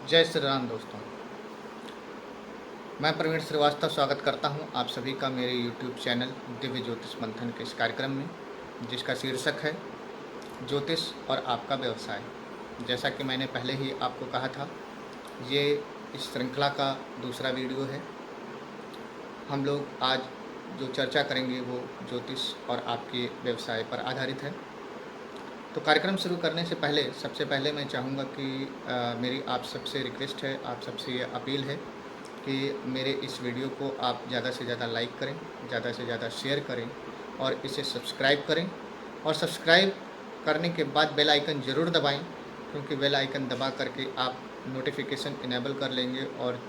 जय श्री राम दोस्तों। मैं प्रवीण श्रीवास्तव स्वागत करता हूं आप सभी का मेरे YouTube चैनल दिव्य ज्योतिष मंथन के इस कार्यक्रम में, जिसका शीर्षक है ज्योतिष और आपका व्यवसाय। जैसा कि मैंने पहले ही आपको कहा था, ये इस श्रृंखला का दूसरा वीडियो है। हम लोग आज जो चर्चा करेंगे वो ज्योतिष और आपके व्यवसाय पर आधारित है। तो कार्यक्रम शुरू करने से पहले सबसे पहले मैं चाहूँगा कि मेरी आप सबसे रिक्वेस्ट है, आप सबसे ये अपील है कि मेरे इस वीडियो को आप ज़्यादा से ज़्यादा लाइक करें, ज़्यादा से ज़्यादा शेयर करें और इसे सब्सक्राइब करें। और सब्सक्राइब करने के बाद बेल आइकन ज़रूर दबाएं, क्योंकि बेल आइकन दबा करके आप नोटिफिकेशन इनेबल कर लेंगे और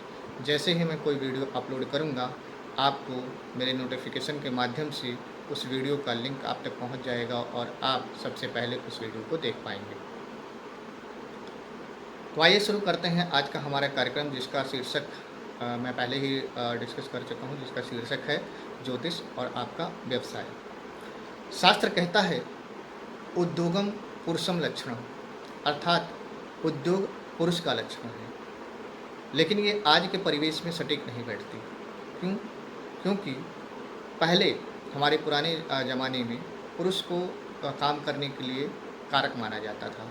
जैसे ही मैं कोई वीडियो अपलोड करूँगा, आपको मेरे नोटिफिकेशन के माध्यम से उस वीडियो का लिंक आप तक पहुंच जाएगा और आप सबसे पहले उस वीडियो को देख पाएंगे। तो आइए शुरू करते हैं आज का हमारा कार्यक्रम, जिसका शीर्षक मैं पहले ही डिस्कस कर चुका हूं, जिसका शीर्षक है ज्योतिष और आपका व्यवसाय। शास्त्र कहता है उद्योगम पुरुषम लक्षणम, अर्थात उद्योग पुरुष का लक्षण है। लेकिन ये आज के परिवेश में सटीक नहीं बैठती। क्यों? क्योंकि पहले हमारे पुराने ज़माने में पुरुष को काम करने के लिए कारक माना जाता था,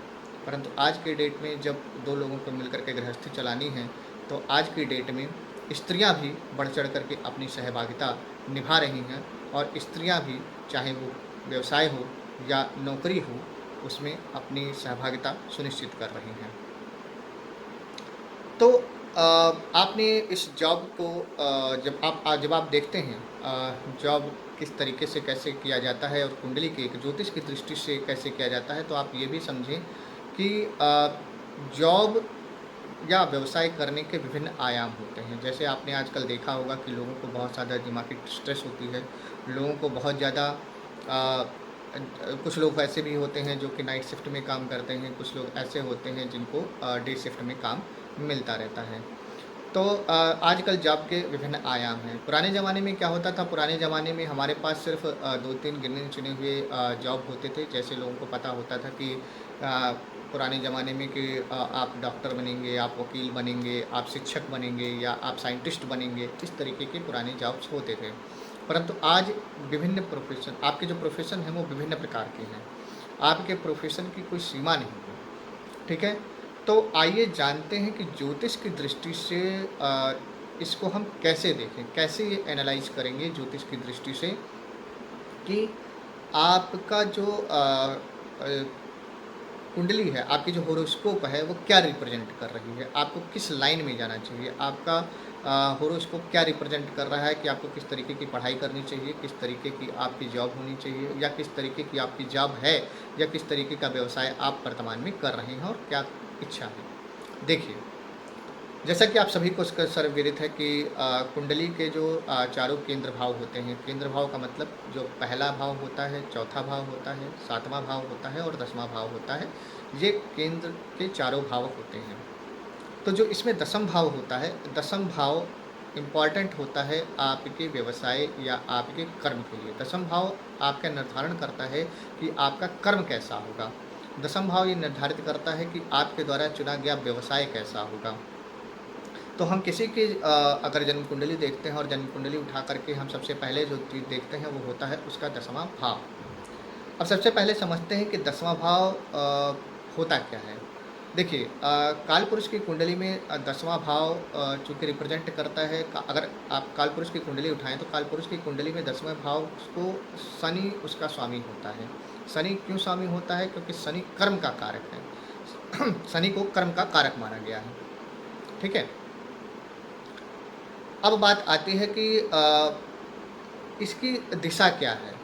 परंतु आज के डेट में जब दो लोगों को मिलकर के गृहस्थी चलानी है, तो आज की डेट में स्त्रियां भी बढ़ चढ़ करके अपनी सहभागिता निभा रही हैं और स्त्रियां भी, चाहे वो व्यवसाय हो या नौकरी हो, उसमें अपनी सहभागिता सुनिश्चित कर रही हैं। तो आपने इस जॉब को जब आप देखते हैं जॉब किस तरीके से कैसे किया जाता है और कुंडली के एक ज्योतिष की दृष्टि से कैसे किया जाता है, तो आप ये भी समझें कि जॉब या व्यवसाय करने के विभिन्न आयाम होते हैं। जैसे आपने आजकल देखा होगा कि लोगों को बहुत ज़्यादा दिमागी स्ट्रेस होती है, लोगों को बहुत ज़्यादा कुछ लोग ऐसे भी होते हैं जो कि नाइट शिफ्ट में काम करते हैं, कुछ लोग ऐसे होते हैं जिनको डे शिफ्ट में काम मिलता रहता है। तो आजकल जॉब के विभिन्न आयाम हैं। पुराने ज़माने में क्या होता था? पुराने ज़माने में हमारे पास सिर्फ 2-3 गिने चुने हुए जॉब होते थे। जैसे लोगों को पता होता था कि पुराने ज़माने में कि आप डॉक्टर बनेंगे, आप वकील बनेंगे, आप शिक्षक बनेंगे या आप साइंटिस्ट बनेंगे, इस तरीके के पुराने जॉब्स होते थे। परंतु आज विभिन्न प्रोफ़ेशन, आपके जो प्रोफ़ेशन हैं वो विभिन्न प्रकार के हैं। आपके प्रोफ़ेशन की कोई सीमा नहीं है, ठीक है? तो आइए जानते हैं कि ज्योतिष की दृष्टि से इसको हम कैसे देखें, कैसे ये एनालाइज़ करेंगे ज्योतिष की दृष्टि से कि आपका जो कुंडली है, आपकी जो होरोस्कोप है, वो क्या रिप्रेजेंट कर रही है, आपको किस लाइन में जाना चाहिए, आपका होरोस्कोप क्या रिप्रेजेंट कर रहा है कि आपको किस तरीके की पढ़ाई करनी चाहिए, किस तरीके की आपकी जॉब होनी चाहिए या किस तरीके की आपकी जॉब है या किस तरीके का व्यवसाय आप वर्तमान में कर रहे हैं और क्या इच्छा है। देखिए, जैसा कि आप सभी को इसका सर्वविदित है कि कुंडली के जो चारों केंद्र भाव होते हैं, केंद्र भाव का मतलब जो पहला भाव होता है, चौथा भाव होता है, सातवां भाव होता है और 10वां भाव होता है, ये केंद्र के चारों भाव होते हैं। तो जो इसमें दसम भाव होता है, दसम भाव इम्पॉर्टेंट होता है आपके व्यवसाय या आपके कर्म के लिए। दसम भाव आपका निर्धारण करता है कि आपका कर्म कैसा होगा। दसम भाव ये निर्धारित करता है कि आपके द्वारा चुना गया व्यवसाय कैसा होगा। तो हम किसी की अगर जन्म कुंडली देखते हैं और जन्म कुंडली उठा करके हम सबसे पहले जो चीज़ देखते हैं वो होता है उसका 10वां भाव। अब सबसे पहले समझते हैं कि 10वां भाव होता क्या है। देखिए, काल पुरुष की कुंडली में 10वां भाव चूँकि रिप्रेजेंट करता है, अगर आप काल पुरुष की कुंडली उठाएं तो काल पुरुष की कुंडली में 10वें भाव को शनि उसका स्वामी होता है। शनि क्यों स्वामी होता है? क्योंकि शनि कर्म का कारक है। शनि को कर्म का कारक माना गया है, ठीक है। अब बात आती है कि इसकी दिशा क्या है,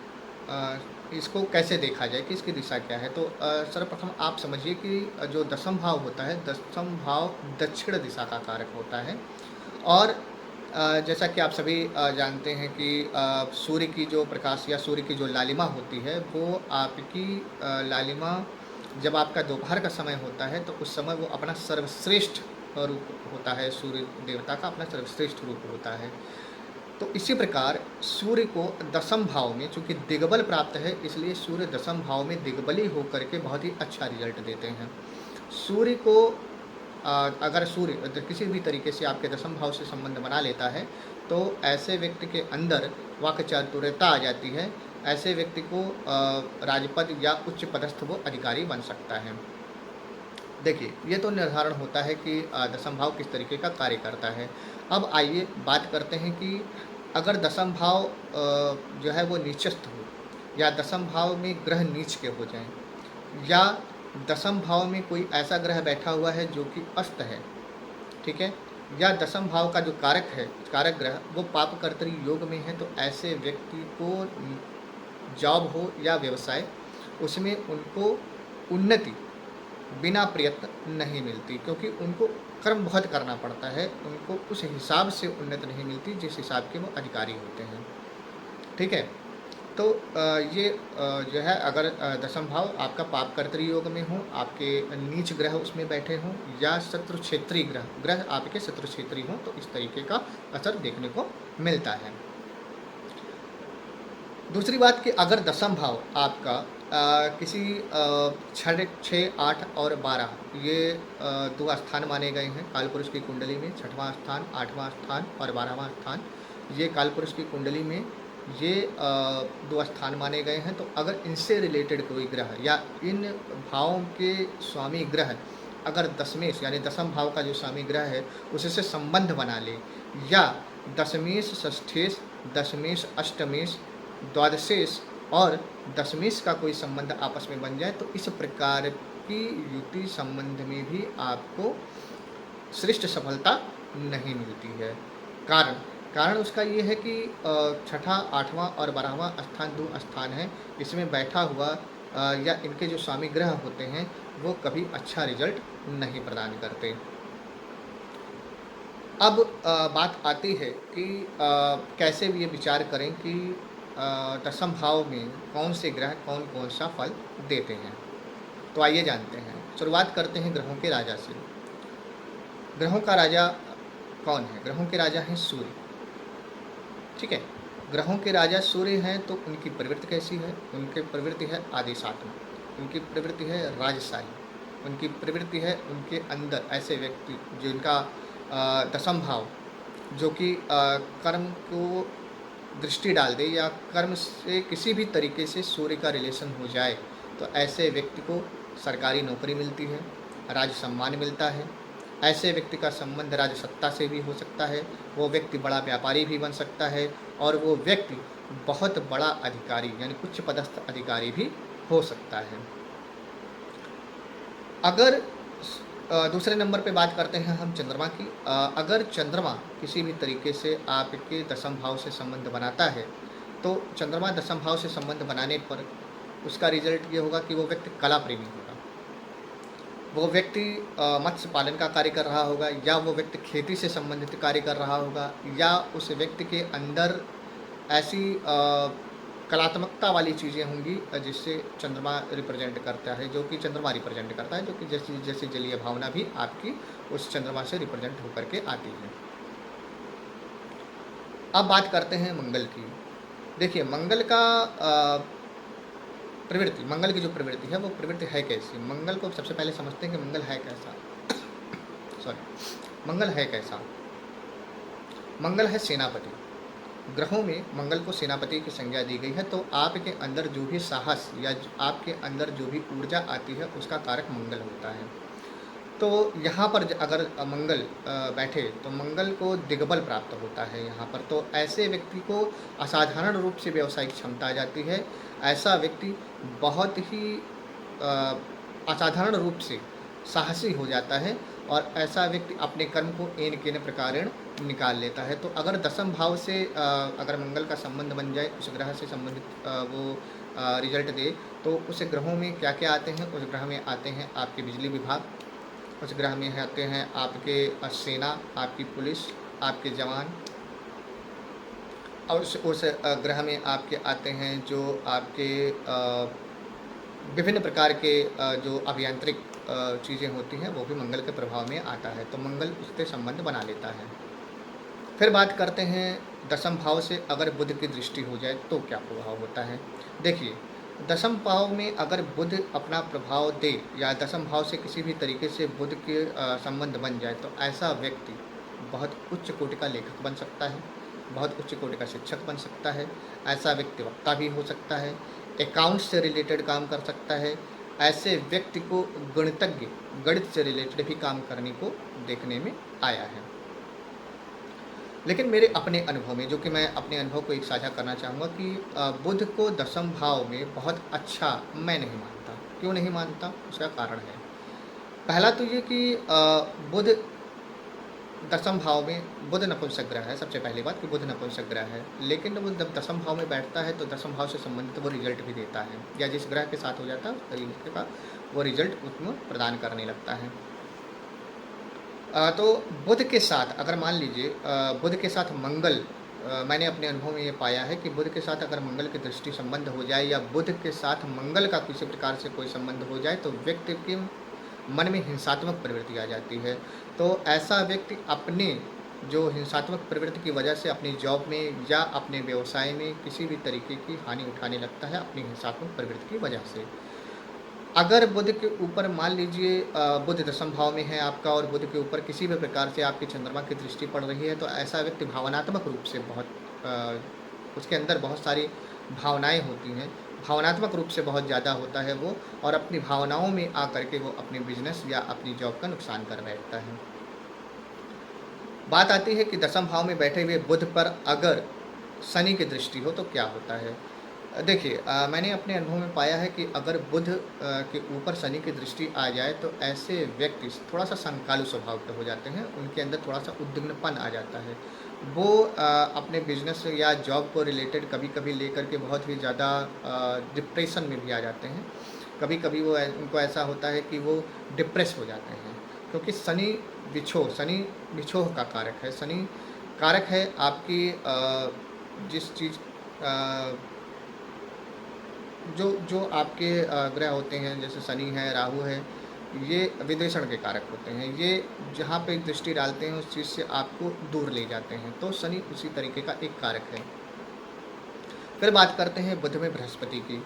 इसको कैसे देखा जाए कि इसकी दिशा क्या है। तो सर्वप्रथम आप समझिए कि जो दसम भाव होता है, दसम भाव दक्षिण दिशा का कारक होता है। और जैसा कि आप सभी जानते हैं कि सूर्य की जो प्रकाश या सूर्य की जो लालिमा होती है, वो आपकी लालिमा जब आपका दोपहर का समय होता है तो उस समय वो अपना सर्वश्रेष्ठ रूप होता है, सूर्य देवता का अपना सर्वश्रेष्ठ रूप होता है। तो इसी प्रकार सूर्य को दसम भाव में, चूँकि दिग्बल प्राप्त है, इसलिए सूर्य दसम भाव में दिग्बली होकर के बहुत ही अच्छा रिजल्ट देते हैं। सूर्य को अगर सूर्य किसी भी तरीके से आपके दसम भाव से संबंध बना लेता है, तो ऐसे व्यक्ति के अंदर वाक् चातुर्यता आ जाती है। ऐसे व्यक्ति को राजपद या उच्च पदस्थ वो अधिकारी बन सकता है। देखिए, ये तो निर्धारण होता है कि दसम भाव किस तरीके का कार्य करता है। अब आइए बात करते हैं कि अगर दसम भाव जो है वो नीचस्थ हो, या दसम भाव में ग्रह नीच के हो जाएं, या दसम भाव में कोई ऐसा ग्रह बैठा हुआ है जो कि अस्त है, ठीक है, या दसम भाव का जो कारक है, कारक ग्रह वो पाप कर्तरी योग में है, तो ऐसे व्यक्ति को जॉब हो या व्यवसाय, उसमें उनको उन्नति बिना प्रयत्न नहीं मिलती, क्योंकि उनको कर्म बहुत करना पड़ता है, उनको उस हिसाब से उन्नति नहीं मिलती जिस हिसाब के वो अधिकारी होते हैं। ठीक है, तो ये जो है, अगर दसम भाव आपका पाप कर्तरी योग में हो, आपके नीच ग्रह उसमें बैठे हों, या शत्रु क्षेत्रीय ग्रह आपके शत्रु क्षेत्रीय हों, तो इस तरीके का असर देखने को मिलता है। दूसरी बात कि अगर दसम भाव आपका किसी 6, 8 और 12 ये 2 स्थान माने गए हैं कालपुरुष की कुंडली में। 6वां स्थान, 8वां स्थान और 12वां स्थान, ये कालपुरुष की कुंडली में ये 2 स्थान माने गए हैं। तो अगर इनसे रिलेटेड कोई ग्रह या इन भावों के स्वामी ग्रह अगर दशमेश यानी दसम भाव का जो स्वामी ग्रह है उससे संबंध बना ले, या दशमेश षष्ठेश, दशमेश अष्टमेश, द्वादशेश और दशमेश का कोई संबंध आपस में बन जाए, तो इस प्रकार की युति संबंध में भी आपको श्रेष्ठ सफलता नहीं मिलती है। कारण उसका ये है कि 6ठा, 8वां और 12वां स्थान 2 स्थान है, इसमें बैठा हुआ या इनके जो स्वामी ग्रह होते हैं वो कभी अच्छा रिजल्ट नहीं प्रदान करते। अब बात आती है कि कैसे भी ये विचार करें कि दसम भाव में कौन से ग्रह कौन कौन सा फल देते हैं। तो आइए जानते हैं। शुरुआत करते हैं ग्रहों के राजा से। ग्रहों का राजा कौन है? ग्रहों के राजा हैं सूर्य। ठीक है, ग्रहों के राजा सूर्य हैं, तो उनकी प्रवृत्ति कैसी है? उनकी प्रवृत्ति है आदेशात्मक, उनकी प्रवृत्ति है राजशाही, उनकी प्रवृत्ति है उनके अंदर ऐसे व्यक्ति जिनका दसम भाव जो कि कर्म को दृष्टि डाल दे या कर्म से किसी भी तरीके से सूर्य का रिलेशन हो जाए, तो ऐसे व्यक्ति को सरकारी नौकरी मिलती है, राज सम्मान मिलता है। ऐसे व्यक्ति का संबंध राजसत्ता से भी हो सकता है, वो व्यक्ति बड़ा व्यापारी भी बन सकता है, और वो व्यक्ति बहुत बड़ा अधिकारी यानी उच्च पदस्थ अधिकारी भी हो सकता है। अगर दूसरे नंबर पे बात करते हैं हम चंद्रमा की। अगर चंद्रमा किसी भी तरीके से आपके दसम भाव से संबंध बनाता है, तो चंद्रमा दसम भाव से संबंध बनाने पर उसका रिजल्ट ये होगा कि वो व्यक्ति कला प्रेमी होगा, वो व्यक्ति मत्स्य पालन का कार्य कर रहा होगा, या वो व्यक्ति खेती से संबंधित कार्य कर रहा होगा, या उस व्यक्ति के अंदर ऐसी कलात्मकता वाली चीज़ें होंगी जिससे चंद्रमा रिप्रेजेंट करता है, जो कि चंद्रमा रिप्रेजेंट करता है, जो कि जैसे जलीय भावना भी आपकी उस चंद्रमा से रिप्रेजेंट होकर के आती है। अब बात करते हैं मंगल की। देखिए, मंगल का प्रवृत्ति, मंगल की जो प्रवृत्ति है वो प्रवृत्ति है कैसी? मंगल को सबसे पहले समझते हैं कि मंगल है कैसा। मंगल है कैसा? मंगल है सेनापति। ग्रहों में मंगल को सेनापति की संज्ञा दी गई है, तो आपके अंदर जो भी साहस या आपके अंदर जो भी ऊर्जा आती है उसका कारक मंगल होता है। तो यहाँ पर अगर मंगल बैठे तो मंगल को दिग्बल प्राप्त होता है यहाँ पर, तो ऐसे व्यक्ति को असाधारण रूप से व्यावसायिक क्षमता आ जाती है। ऐसा व्यक्ति बहुत ही असाधारण रूप से साहसी हो जाता है, और ऐसा व्यक्ति अपने कर्म को एन केन प्रकारेण निकाल लेता है। तो अगर दसम भाव से अगर मंगल का संबंध बन जाए, उस ग्रह से संबंधित वो रिजल्ट दे, तो उस ग्रहों में क्या क्या आते हैं? उस ग्रह में आते हैं आपके बिजली विभाग, उस ग्रह में आते हैं आपके सेना, आपकी पुलिस, आपके जवान, और उस ग्रह में आपके आते हैं जो आपके विभिन्न प्रकार के जो अभियांत्रिक चीज़ें होती हैं, वो भी मंगल के प्रभाव में आता है। तो मंगल उससे संबंध बना लेता है। फिर बात करते हैं दसम भाव से अगर बुध की दृष्टि हो जाए तो क्या प्रभाव होता है। देखिए, दसम भाव में अगर बुध अपना प्रभाव दे या दसम भाव से किसी भी तरीके से बुध के संबंध बन जाए तो ऐसा व्यक्ति बहुत उच्च कोटि का लेखक बन सकता है, बहुत उच्च कोटि का शिक्षक बन सकता है। ऐसा व्यक्ति वक्ता भी हो सकता है, अकाउंट से रिलेटेड काम कर सकता है। ऐसे व्यक्ति को गणितज्ञ, गणित से रिलेटेड भी काम करने को देखने में आया है। लेकिन मेरे अपने अनुभव में, जो कि मैं अपने अनुभव को एक साझा करना चाहूँगा कि बुध को दसम भाव में बहुत अच्छा मैं नहीं मानता। क्यों नहीं मानता? उसका कारण है। पहला तो ये कि बुध दसम भाव में, बुध नपुंसक ग्रह है। सबसे पहली बात कि बुध नपुंसक ग्रह है, लेकिन वो जब दसम भाव में बैठता है तो दसम भाव से संबंधित वो रिजल्ट भी देता है, या जिस ग्रह के साथ हो जाता है उस तरीके का वो रिजल्ट उसमें प्रदान करने लगता है। तो बुध के साथ अगर मान लीजिए बुध के साथ मंगल, मैंने अपने अनुभव में ये पाया है कि बुध के साथ अगर मंगल की दृष्टि संबंध हो जाए या बुध के साथ मंगल का किसी प्रकार से कोई संबंध हो जाए तो व्यक्ति के मन में हिंसात्मक प्रवृत्ति आ जाती है। तो ऐसा व्यक्ति अपने जो हिंसात्मक प्रवृत्ति की वजह से अपनी जॉब में या अपने व्यवसाय में किसी भी तरीके की हानि उठाने लगता है अपनी हिंसात्मक प्रवृत्ति की वजह से। अगर बुध के ऊपर मान लीजिए बुध दसम भाव में है आपका और बुध के ऊपर किसी भी प्रकार से आपके चंद्रमा की दृष्टि पड़ रही है तो ऐसा व्यक्ति भावनात्मक रूप से बहुत उसके अंदर बहुत सारी भावनाएं होती हैं, भावनात्मक रूप से बहुत ज़्यादा होता है वो, और अपनी भावनाओं में आकर के वो अपने बिजनेस या अपनी जॉब का नुकसान कर बैठता है। बात आती है कि दसम भाव में बैठे हुए बुध पर अगर शनि की दृष्टि हो तो क्या होता है। देखिए मैंने अपने अनुभव में पाया है कि अगर बुध के ऊपर शनि की दृष्टि आ जाए तो ऐसे व्यक्ति थोड़ा सा संकालु स्वभाव के हो जाते हैं, उनके अंदर थोड़ा सा उद्विग्नपन आ जाता है। वो अपने बिजनेस या जॉब को रिलेटेड कभी कभी लेकर के बहुत ही ज़्यादा डिप्रेशन में भी आ जाते हैं। कभी कभी वो उनको ऐसा होता है कि वो डिप्रेस हो जाते हैं, क्योंकि शनि विछोह का कारक है। शनि कारक है आपकी जिस चीज़ जो जो आपके ग्रह होते हैं जैसे शनि है, राहु है, ये विदेशण के कारक होते हैं। ये जहाँ पे दृष्टि डालते हैं उस चीज़ से आपको दूर ले जाते हैं, तो शनि उसी तरीके का एक कारक है। फिर बात करते हैं बुध में बृहस्पति की।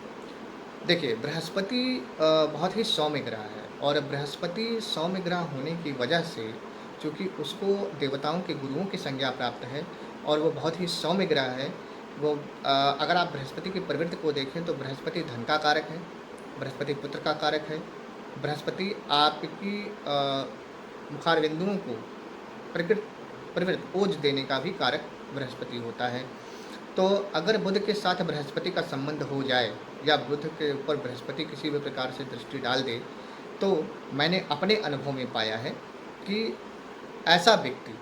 देखिए बृहस्पति बहुत ही सौम्य ग्रह है, और बृहस्पति सौम्य ग्रह होने की वजह से चूँकि उसको देवताओं के गुरुओं की संज्ञा प्राप्त है और वो बहुत ही सौम्य ग्रह है। वो अगर आप बृहस्पति की प्रवृत्ति को देखें तो बृहस्पति धन का कारक है, बृहस्पति पुत्र का कारक है, बृहस्पति आपकी मुखारबिंदुओं को प्रवृत्त ओज देने का भी कारक बृहस्पति होता है। तो अगर बुध के साथ बृहस्पति का संबंध हो जाए या बुध के ऊपर बृहस्पति किसी भी प्रकार से दृष्टि डाल दे तो मैंने अपने अनुभव में पाया है कि ऐसा व्यक्ति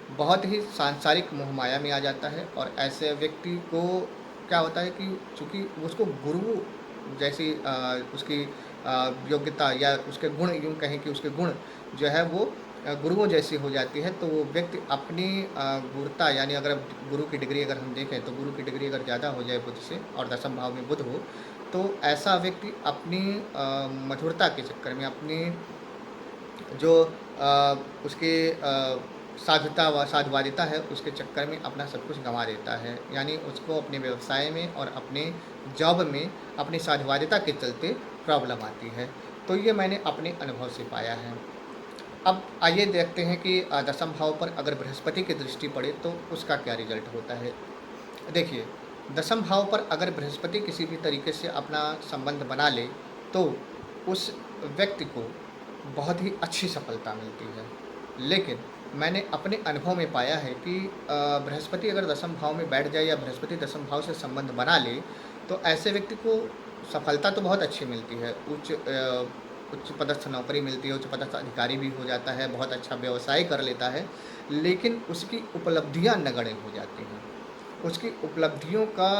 बहुत ही सांसारिक मोहमाया में आ जाता है, और ऐसे व्यक्ति को क्या होता है कि चूँकि उसको गुरु जैसी उसकी योग्यता या उसके गुण, यूँ कहें कि उसके गुण जो है वो गुरुओं जैसी हो जाती है, तो वो व्यक्ति अपनी गुरुता, यानी अगर अब गुरु की डिग्री अगर हम देखें तो गुरु की डिग्री अगर ज़्यादा हो जाए बुध से और दसम भाव में बुध हो तो ऐसा व्यक्ति अपनी मधुरता के चक्कर में, अपनी जो उसके साधुता व साधुवादिता है उसके चक्कर में अपना सब कुछ गंवा देता है। यानी उसको अपने व्यवसाय में और अपने जॉब में अपनी साधुवादिता के चलते प्रॉब्लम आती है। तो ये मैंने अपने अनुभव से पाया है। अब आइए देखते हैं कि दसम भाव पर अगर बृहस्पति की दृष्टि पड़े तो उसका क्या रिजल्ट होता है। देखिए दसम भाव पर अगर बृहस्पति किसी भी तरीके से अपना संबंध बना ले तो उस व्यक्ति को बहुत ही अच्छी सफलता मिलती है। लेकिन मैंने अपने अनुभव में पाया है कि बृहस्पति अगर दसम भाव में बैठ जाए या बृहस्पति दसम भाव से संबंध बना ले तो ऐसे व्यक्ति को सफलता तो बहुत अच्छी मिलती है, उच्च पदस्थ नौकरी मिलती है, उच्च पदस्थ अधिकारी भी हो जाता है, बहुत अच्छा व्यवसाय कर लेता है, लेकिन उसकी उपलब्धियां नगण्य हो जाती हैं। उसकी उपलब्धियों का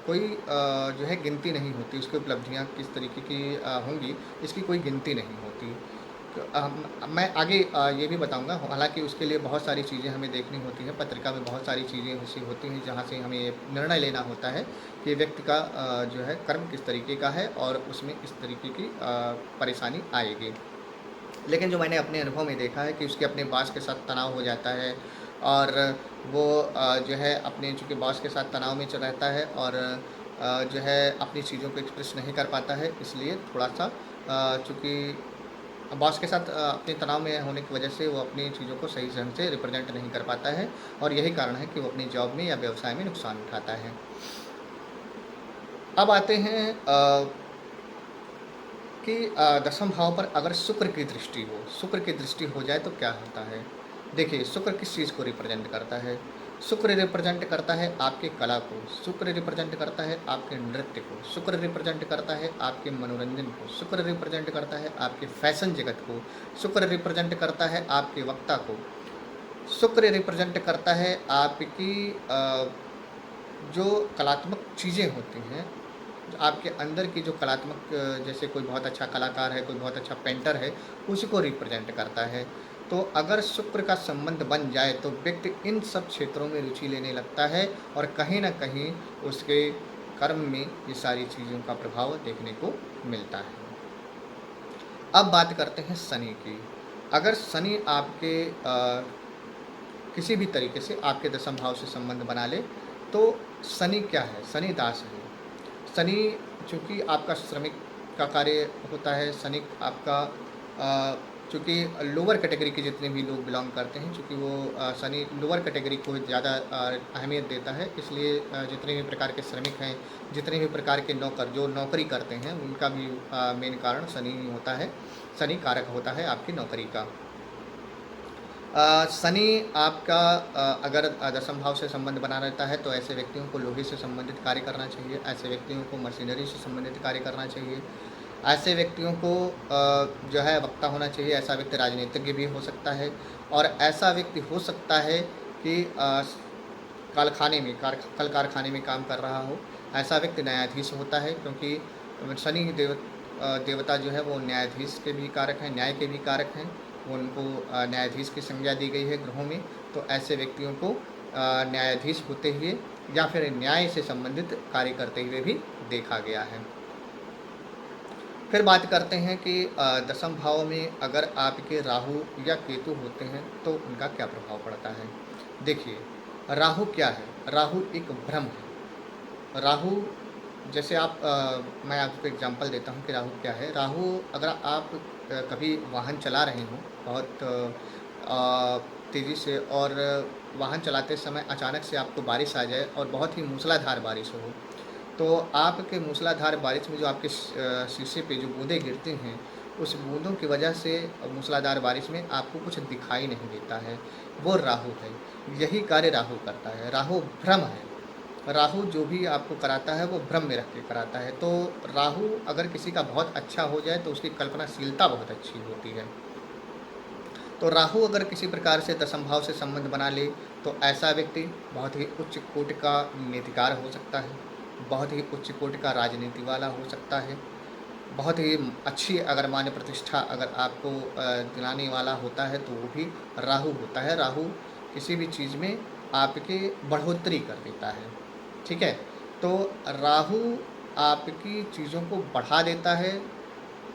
कोई जो है गिनती नहीं होती। उसकी उपलब्धियां किस तरीके की होंगी इसकी कोई गिनती नहीं होती। मैं आगे ये भी बताऊंगा, हालांकि उसके लिए बहुत सारी चीज़ें हमें देखनी होती हैं, पत्रिका में बहुत सारी चीज़ें ऐसी होती हैं जहाँ से हमें ये निर्णय लेना होता है कि व्यक्ति का जो है कर्म किस तरीके का है और उसमें किस तरीके की परेशानी आएगी। लेकिन जो मैंने अपने अनुभव में देखा है कि उसके अपने बॉस के साथ तनाव हो जाता है, और वो जो है अपने चूँकि बॉस के साथ तनाव में रहता है और जो है अपनी चीज़ों को एक्सप्रेस नहीं कर पाता है, इसलिए थोड़ा-सा चूँकि बॉस के साथ अपने तनाव में होने की वजह से वो अपनी चीज़ों को सही ढंग से रिप्रेज़ेंट नहीं कर पाता है और यही कारण है कि वो अपनी जॉब में या व्यवसाय में नुकसान उठाता है। अब आते हैं कि दसम भाव पर अगर शुक्र की दृष्टि हो, शुक्र की दृष्टि हो जाए तो क्या होता है? देखिए, शुक्र किस चीज़ को रिप्रेज़ेंट करता है? शुक्र रिप्रेज़ेंट करता है आपकी कला को, शुक्र रिप्रेज़ेंट करता है आपके नृत्य को, शुक्र रिप्रेज़ेंट करता है आपके मनोरंजन को, शुक्र रिप्रेज़ेंट करता है आपके फ़ैशन जगत को, शुक्र रिप्रेज़ेंट करता है आपके वक्ता को, शुक्र रिप्रेज़ेंट करता है आपकी जो कलात्मक चीज़ें होती हैं, जो आपके अंदर की जो कलात्मक जैसे कोई बहुत अच्छा कलाकार है, कोई बहुत अच्छा पेंटर है, उसी को रिप्रेज़ेंट करता है। तो अगर शुक्र का संबंध बन जाए तो व्यक्ति इन सब क्षेत्रों में रुचि लेने लगता है और कहीं न कहीं उसके कर्म में ये सारी चीज़ों का प्रभाव देखने को मिलता है। अब बात करते हैं शनि की। अगर शनि आपके किसी भी तरीके से आपके दशम भाव से संबंध बना ले, तो शनि क्या है? शनि दास है। शनि चूँकि आपका श्रमिक का कार्य होता है, शनि आपका चूँकि लोअर कैटेगरी के जितने भी लोग बिलॉन्ग करते हैं, चूँकि वो शनि लोअर कैटेगरी को ज़्यादा अहमियत देता है, इसलिए जितने भी प्रकार के श्रमिक हैं, जितने भी प्रकार के नौकर जो नौकरी करते हैं, उनका भी मेन कारण शनि ही होता है, शनि कारक होता है आपकी नौकरी का। शनि आपका अगर दशम भाव से संबंध बना रहता है तो ऐसे व्यक्तियों को लोहे से संबंधित कार्य करना चाहिए, ऐसे व्यक्तियों को मशीनरी से संबंधित कार्य करना चाहिए, ऐसे व्यक्तियों को जो है वक्ता होना चाहिए, ऐसा व्यक्ति राजनीतिज्ञ भी हो सकता है और ऐसा व्यक्ति हो सकता है कि कारखाने में कल कारखाने में काम कर रहा हो, ऐसा व्यक्ति न्यायाधीश होता है क्योंकि शनि देवता जो है वो न्यायाधीश के भी कारक हैं, न्याय के भी कारक हैं, उनको न्यायाधीश की संज्ञा दी गई है ग्रहों में, तो ऐसे व्यक्तियों को न्यायाधीश होते हुए या फिर न्याय से संबंधित कार्य करते हुए भी देखा गया है। फिर बात करते हैं कि दसम भाव में अगर आपके राहु या केतु होते हैं तो उनका क्या प्रभाव पड़ता है। देखिए, राहु क्या है? राहु एक भ्रम है। राहु जैसे आप मैं आपको एग्जांपल देता हूँ कि राहु क्या है। राहु अगर आप कभी वाहन चला रहे हों बहुत तेज़ी से और वाहन चलाते समय अचानक से आपको बारिश आ जाए और बहुत ही मूसलाधार बारिश हो, तो आपके मूसलाधार बारिश में जो आपके शीशे पे जो बूँदें गिरती हैं, उस बूँदों की वजह से मूसलाधार बारिश में आपको कुछ दिखाई नहीं देता है, वो राहु है। यही कार्य राहु करता है। राहु भ्रम है। राहु जो भी आपको कराता है वो भ्रम में रख के कराता है। तो राहु अगर किसी का बहुत अच्छा हो जाए तो उसकी कल्पनाशीलता बहुत अच्छी होती है। तो राहु अगर किसी प्रकार से दशम भाव से संबंध बना ले तो ऐसा व्यक्ति बहुत ही उच्च कोटि का नीतिकार हो सकता है, बहुत ही उच्च कोटि का राजनीति वाला हो सकता है, बहुत ही अच्छी अगर मान्य प्रतिष्ठा अगर आपको दिलाने वाला होता है तो वो भी राहु होता है। राहु किसी भी चीज़ में आपकी बढ़ोतरी कर देता है, ठीक है? तो राहु आपकी चीज़ों को बढ़ा देता है।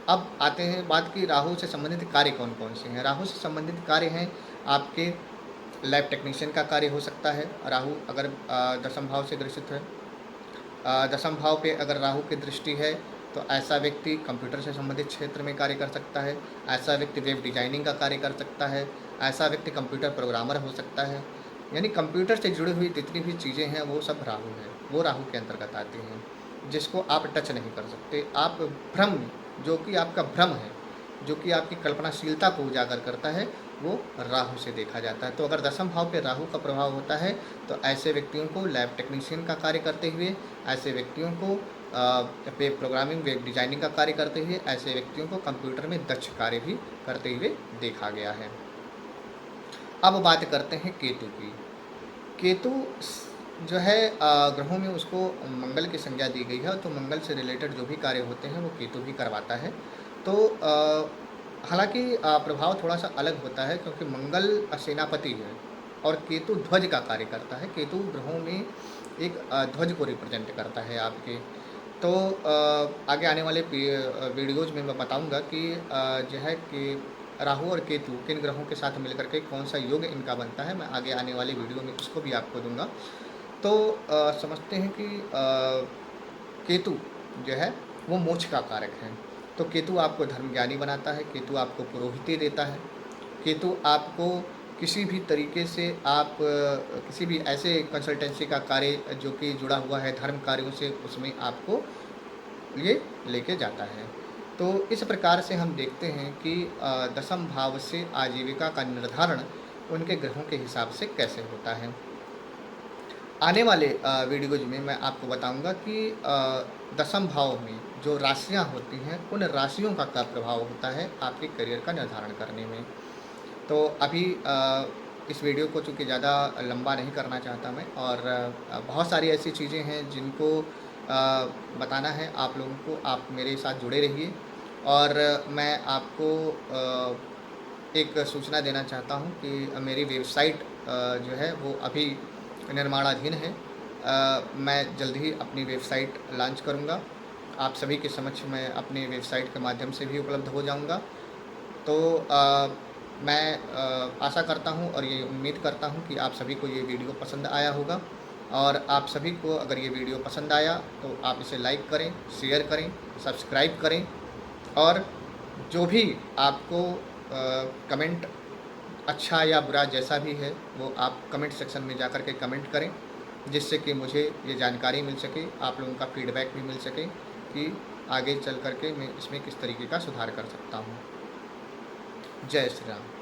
अब आते हैं बात की राहु से संबंधित कार्य कौन-कौन से हैं। राहु से संबंधित कार्य हैं आपके लैब टेक्नीशियन का कार्य हो सकता है, राहु अगर दशम भाव से ग्रसित है। दशम भाव पे अगर राहु की दृष्टि है तो ऐसा व्यक्ति कंप्यूटर से संबंधित क्षेत्र में कार्य कर सकता है, ऐसा व्यक्ति वेब डिजाइनिंग का कार्य कर सकता है, ऐसा व्यक्ति कंप्यूटर प्रोग्रामर हो सकता है। यानी कंप्यूटर से जुड़ी हुई जितनी भी चीज़ें हैं वो सब राहु है, वो राहु के अंतर्गत आती हैं, जिसको आप टच नहीं कर सकते। आप भ्रम जो कि आपका भ्रम है, जो कि आपकी कल्पनाशीलता को उजागर करता है, वो राहु से देखा जाता है। तो अगर दशम भाव पे राहु का प्रभाव होता है तो ऐसे व्यक्तियों को लैब टेक्नीशियन का कार्य करते हुए, ऐसे व्यक्तियों को वेब प्रोग्रामिंग, वेब डिजाइनिंग का कार्य करते हुए, ऐसे व्यक्तियों को कंप्यूटर में दक्ष कार्य भी करते हुए देखा गया है। अब बात करते हैं केतु की। केतु जो है ग्रहों में उसको मंगल की संज्ञा दी गई है, तो मंगल से रिलेटेड जो भी कार्य होते हैं वो केतु भी करवाता है। तो हालांकि प्रभाव थोड़ा सा अलग होता है क्योंकि मंगल सेनापति है और केतु ध्वज का कार्य करता है। केतु ग्रहों में एक ध्वज को रिप्रेजेंट करता है आपके। तो आगे आने वाले वीडियोज़ में मैं बताऊंगा कि जो है कि राहु और केतु किन ग्रहों के साथ मिलकर के कौन सा योग इनका बनता है, मैं आगे आने वाली वीडियो में उसको भी आपको दूंगा। तो समझते हैं कि केतु जो है वो मोक्ष का कारक है। तो केतु आपको धर्मज्ञानी बनाता है, केतु आपको पुरोहिती देता है, केतु आपको किसी भी तरीके से आप किसी भी ऐसे कंसल्टेंसी का कार्य जो कि जुड़ा हुआ है धर्म कार्यों से, उसमें आपको ये लेके जाता है। तो इस प्रकार से हम देखते हैं कि दशम भाव से आजीविका का निर्धारण उनके ग्रहों के हिसाब से कैसे होता है। आने वाले वीडियोज़ में मैं आपको बताऊंगा कि दशम भाव में जो राशियां होती हैं, उन राशियों का क्या प्रभाव होता है आपके करियर का निर्धारण करने में। तो अभी इस वीडियो को चूँकि ज़्यादा लंबा नहीं करना चाहता मैं, और बहुत सारी ऐसी चीज़ें हैं जिनको बताना है आप लोगों को। आप मेरे साथ जुड़े रहिए। और मैं आपको एक सूचना देना चाहता हूँ कि मेरी वेबसाइट जो है वो अभी निर्माणाधीन है। मैं जल्द ही अपनी वेबसाइट लॉन्च करूँगा। आप सभी के समक्ष मैं अपनी वेबसाइट के माध्यम से भी उपलब्ध हो जाऊँगा। तो मैं आशा करता हूँ और ये उम्मीद करता हूँ कि आप सभी को ये वीडियो पसंद आया होगा। और आप सभी को अगर ये वीडियो पसंद आया तो आप इसे लाइक करें, शेयर करें, सब्सक्राइब करें। और जो भी आपको कमेंट अच्छा या बुरा जैसा भी है वो आप कमेंट सेक्शन में जाकर के कमेंट करें, जिससे कि मुझे ये जानकारी मिल सके, आप लोगों का फीडबैक भी मिल सके कि आगे चल कर के मैं इसमें किस तरीके का सुधार कर सकता हूँ। जय श्री राम।